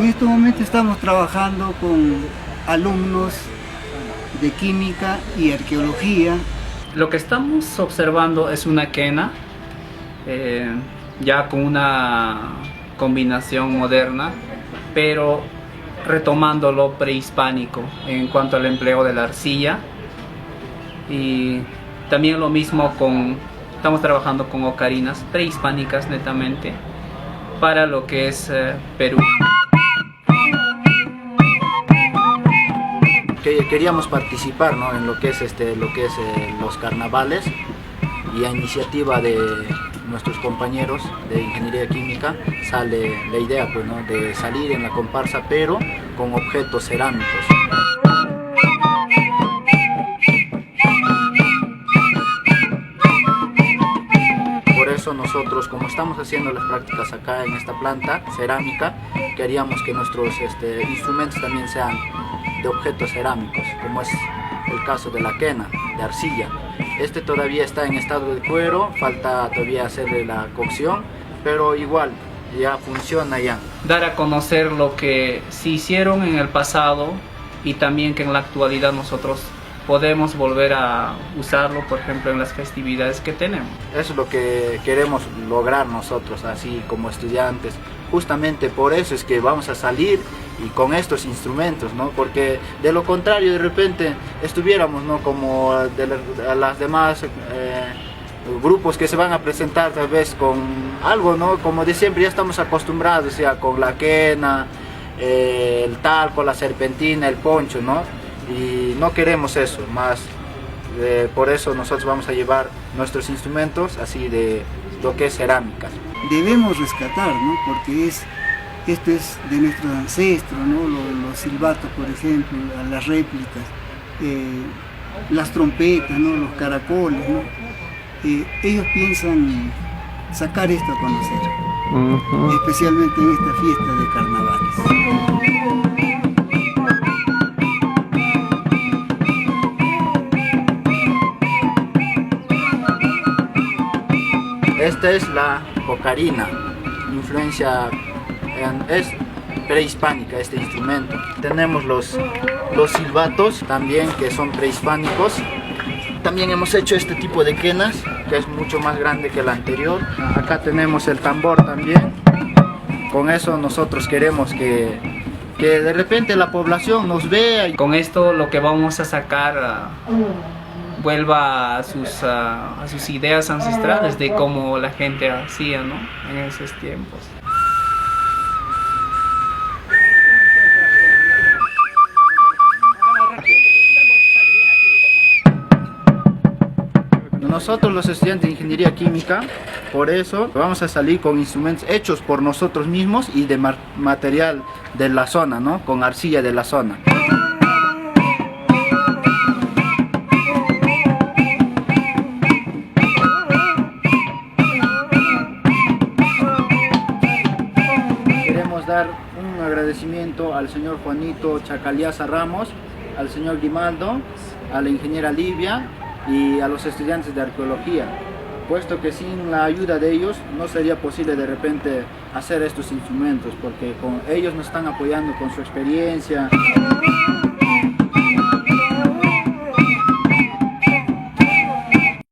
En este momento estamos trabajando con alumnos de química y arqueología. Lo que estamos observando es una quena, ya con una combinación moderna, pero retomando lo prehispánico en cuanto al empleo de la arcilla. Y también lo mismo estamos trabajando con ocarinas prehispánicas netamente para lo que es Perú. Queríamos participar, ¿no?, en lo que es los carnavales, y a iniciativa de nuestros compañeros de ingeniería química sale la idea, pues, ¿no?, de salir en la comparsa, pero con objetos cerámicos. Por eso nosotros, como estamos haciendo las prácticas acá en esta planta cerámica, queríamos que nuestros instrumentos también sean de objetos cerámicos, como es el caso de la quena, de arcilla. Este todavía está en estado de cuero, falta todavía hacerle la cocción, pero igual ya funciona ya. Dar a conocer lo que se hicieron en el pasado y también que en la actualidad nosotros podemos volver a usarlo, por ejemplo, en las festividades que tenemos. Eso es lo que queremos lograr nosotros, así como estudiantes. Justamente por eso es que vamos a salir y con estos instrumentos, ¿no? Porque de lo contrario, de repente estuviéramos, ¿no?, como las demás grupos que se van a presentar tal vez con algo, ¿no?, como de siempre ya estamos acostumbrados, ya con la quena, el talco, la serpentina, el poncho, ¿no? Y no queremos eso, más por eso nosotros vamos a llevar nuestros instrumentos así de lo que es cerámica. Debemos rescatar, ¿no?, porque esto es de nuestros ancestros, ¿no?, los silbatos, por ejemplo, las réplicas, las trompetas, ¿no?, los caracoles, ¿no? Ellos piensan sacar esto a conocer, especialmente en esta fiesta de carnavales. Esta es la ocarina, influencia, es prehispánica este instrumento. Tenemos los silbatos también, que son prehispánicos. También hemos hecho este tipo de quenas, que es mucho más grande que la anterior. Acá tenemos el tambor también. Con eso nosotros queremos que de repente la población nos vea. Y con esto lo que vamos a sacar vuelva a sus ideas ancestrales de cómo la gente hacía, ¿no?, en esos tiempos. Nosotros los estudiantes de ingeniería química, por eso vamos a salir con instrumentos hechos por nosotros mismos y de material de la zona, ¿no?, con arcilla de la zona. Queremos dar un agradecimiento al señor Juanito Chacaliaza Ramos, al señor Grimaldo, a la ingeniera Livia y a los estudiantes de arqueología, puesto que sin la ayuda de ellos no sería posible de repente hacer estos instrumentos, porque ellos nos están apoyando con su experiencia.